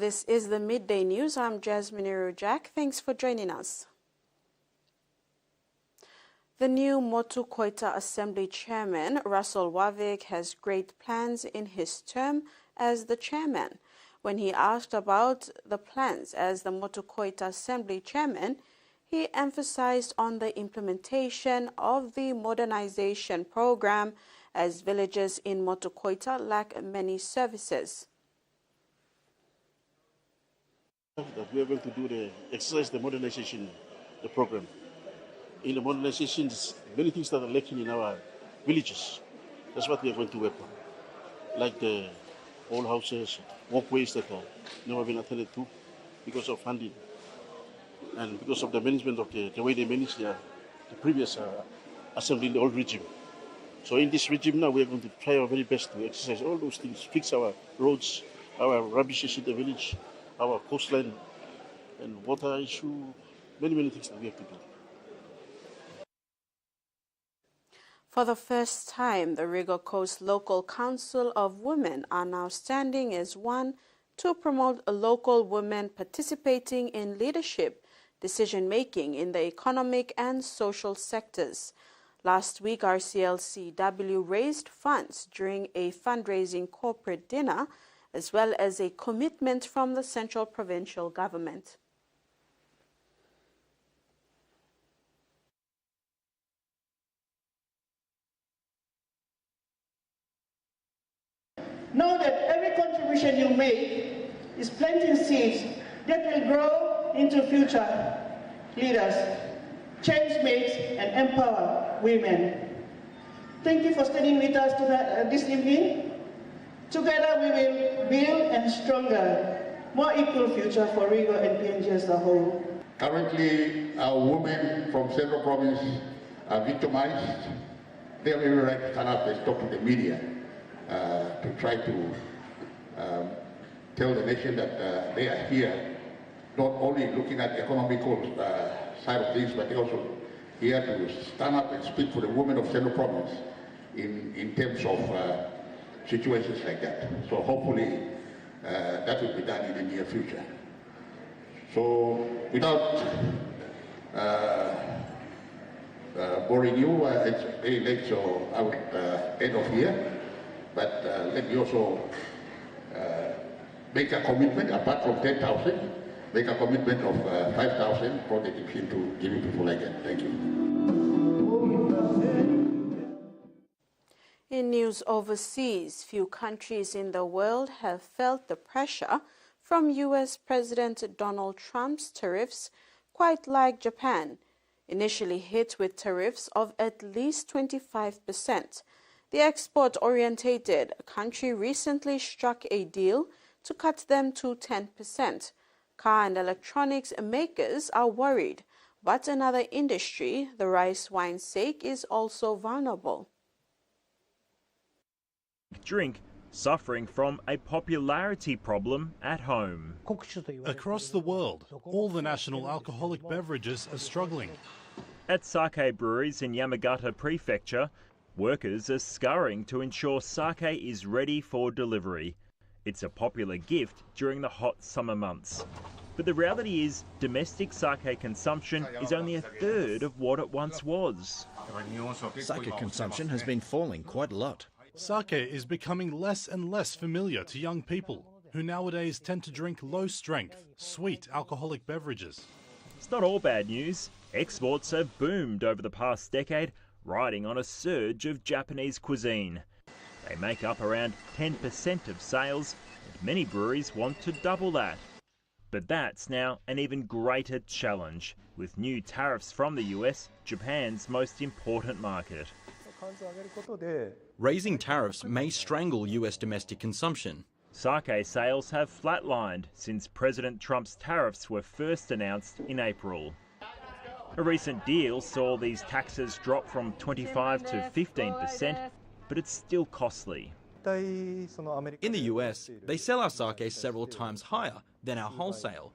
this is the Midday News. I'm Jasmine Irujak. Thanks for joining us. The new Motu Koita Assembly Chairman, Russell Wavik, has great plans in his term as the chairman. When he asked about the plans as the Motu Koita Assembly Chairman, he emphasized on the implementation of the modernization program as villages in Motu Koita lack many services. That we are going to do the modernization, the program. In the modernization, many things that are lacking in our villages. That's what we are going to work on. Like the old houses, walkways that have never been attended to because of funding and because of the management of the way they managed the previous assembly in the old regime. So in this regime now, we are going to try our very best to exercise all those things, fix our roads, our rubbish in the village, our coastline and water issue, many things that we have to do. For the first time, the Rigo Coast Local Council of Women are now standing as one to promote local women participating in leadership, decision-making in the economic and social sectors. Last week, RCLCW raised funds during a fundraising corporate dinner, as well as a commitment from the Central Provincial Government. Know that every contribution you make is planting seeds that will grow into future leaders, change makes, and empower women. Thank you for staying with us this evening. Together we will build a stronger, more equal future for Rigo and PNG as a whole. Currently, our women from Central Province are victimized. They have every right to stand up and talk to the media to try to tell the nation that they are here, not only looking at the economical side of things, but they also here to stand up and speak for the women of Central Province in terms of situations like that. So hopefully that will be done in the near future. So without boring you, it's very late, so I would end off here. But let me also make a commitment, apart from 10,000, make a commitment of 5,000 for the Egyptian to give it people again. Thank you. In news overseas, few countries in the world have felt the pressure from U.S. President Donald Trump's tariffs, quite like Japan, initially hit with tariffs of at least 25%. The export-orientated country recently struck a deal to cut them to 10%. Car and electronics makers are worried, but another industry, the rice wine sake, is also vulnerable. Drink suffering from a popularity problem at home. Across the world, all the national alcoholic beverages are struggling. At sake breweries in Yamagata Prefecture, workers are scurrying to ensure sake is ready for delivery. It's a popular gift during the hot summer months. But the reality is domestic sake consumption is only a third of what it once was. Sake consumption has been falling quite a lot. Sake is becoming less and less familiar to young people, who nowadays tend to drink low-strength, sweet alcoholic beverages. It's not all bad news. Exports have boomed over the past decade, riding on a surge of Japanese cuisine. They make up around 10% of sales, and many breweries want to double that. But that's now an even greater challenge, with new tariffs from the US, Japan's most important market. Raising tariffs may strangle US domestic consumption. Sake sales have flatlined since President Trump's tariffs were first announced in April. A recent deal saw these taxes drop from 25 to 15%, but it's still costly. In the US, they sell our sake several times higher than our wholesale.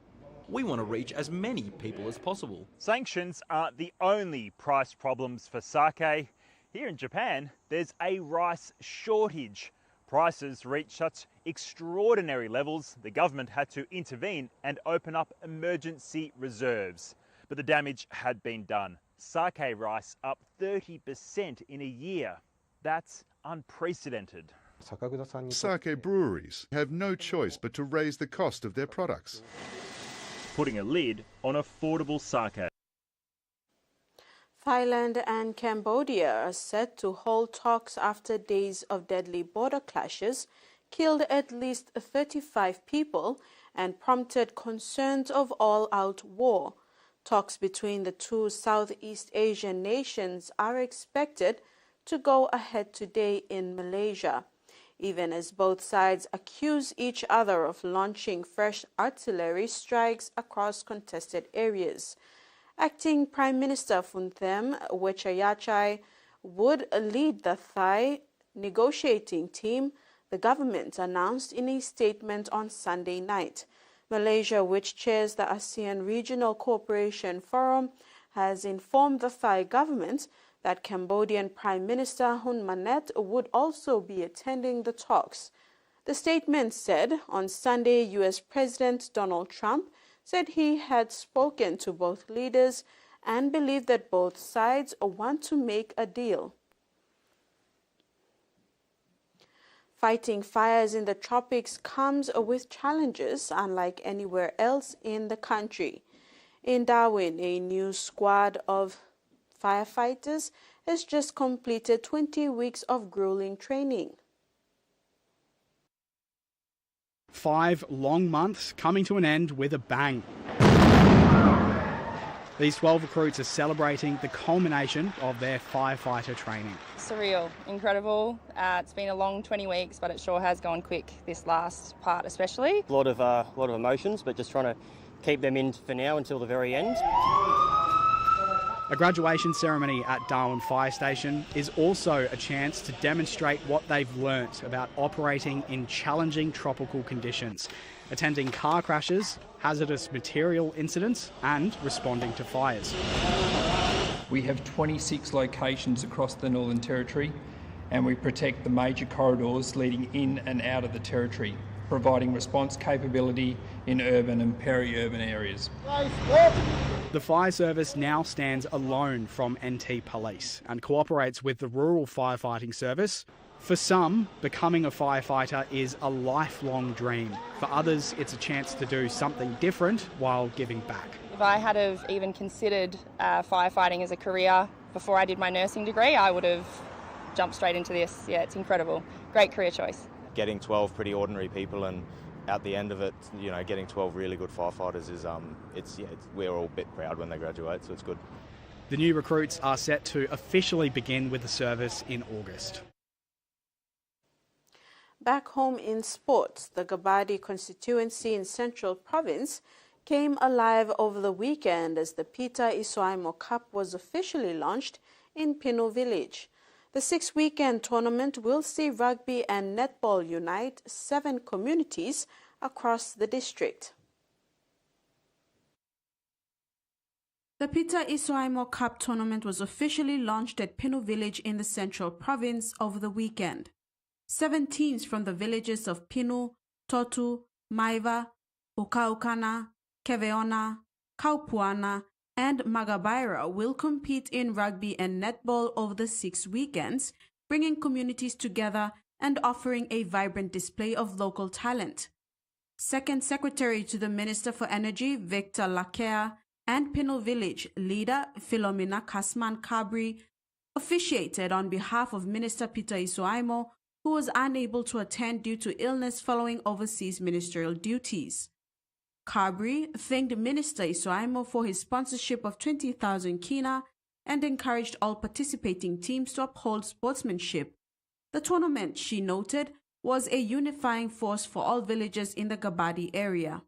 We want to reach as many people as possible. Sanctions aren't the only price problems for sake. Here in Japan, there's a rice shortage. Prices reach such extraordinary levels, the government had to intervene and open up emergency reserves. But the damage had been done. Sake rice up 30% in a year. That's unprecedented. Sake breweries have no choice but to raise the cost of their products, putting a lid on affordable sake. Thailand and Cambodia are set to hold talks after days of deadly border clashes killed at least 35 people and prompted concerns of all-out war. Talks between the two Southeast Asian nations are expected to go ahead today in Malaysia, even as both sides accuse each other of launching fresh artillery strikes across contested areas. Acting Prime Minister Phumtham Wechayachai would lead the Thai negotiating team, the government announced in a statement on Sunday night. Malaysia, which chairs the ASEAN Regional Cooperation Forum, has informed the Thai government that Cambodian Prime Minister Hun Manet would also be attending the talks. The statement said on Sunday U.S. President Donald Trump said he had spoken to both leaders and believed that both sides want to make a deal. Fighting fires in the tropics comes with challenges unlike anywhere else in the country. In Darwin, a new squad of firefighters has just completed 20 weeks of grueling training. 5 long months coming to an end with a bang. These 12 recruits are celebrating the culmination of their firefighter training. Surreal, incredible. It's been a long 20 weeks, but it sure has gone quick, this last part especially. A lot of emotions, but just trying to keep them in for now until the very end. A graduation ceremony at Darwin Fire Station is also a chance to demonstrate what they've learnt about operating in challenging tropical conditions, attending car crashes, hazardous material incidents and responding to fires. We have 26 locations across the Northern Territory and we protect the major corridors leading in and out of the Territory, providing response capability in urban and peri-urban areas. The fire service now stands alone from NT Police and cooperates with the rural firefighting service. For some, becoming a firefighter is a lifelong dream. For others, it's a chance to do something different while giving back. If I had have even considered firefighting as a career before I did my nursing degree, I would have jumped straight into this. Yeah, it's incredible. Great career choice. Getting 12 pretty ordinary people and at the end of it, you know, getting 12 really good firefighters is, we're all a bit proud when they graduate, so it's good. The new recruits are set to officially begin with the service in August. Back home in sports, the Gabadi constituency in Central Province came alive over the weekend as the Isimo Cup was officially launched in Pinu village. The 6-weekend tournament will see rugby and netball unite 7 communities across the district. The Isimo Cup tournament was officially launched at Pinu village in the Central Province over the weekend. 7 teams from the villages of Pinu, Totu, Maiva, Ukaukana, Keveona, Kaupuana, and Magabaira will compete in rugby and netball over the 6 weekends, bringing communities together and offering a vibrant display of local talent. Second Secretary to the Minister for Energy, Victor Lakea, and Pinu Village leader, Philomena Kasman Kabri, officiated on behalf of Minister Peter Isimo, who was unable to attend due to illness following overseas ministerial duties. Kabri thanked Minister Isimo for his sponsorship of 20,000 kina and encouraged all participating teams to uphold sportsmanship. The tournament, she noted, was a unifying force for all villages in the Gabadi area.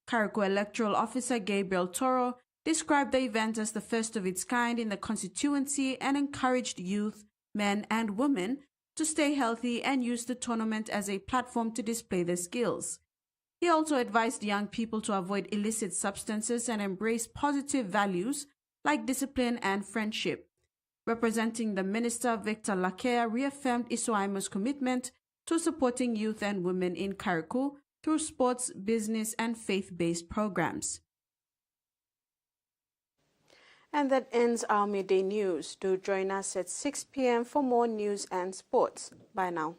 Carriacou Electoral Officer Gabriel Toro described the event as the first of its kind in the constituency and encouraged youth, men and women to stay healthy and use the tournament as a platform to display their skills. He also advised young people to avoid illicit substances and embrace positive values like discipline and friendship. Representing the minister, Victor Lakea reaffirmed Isimo's commitment to supporting youth and women in Karakou through sports, business, and faith-based programs. And that ends our midday news. Do join us at 6 p.m. for more news and sports. Bye now.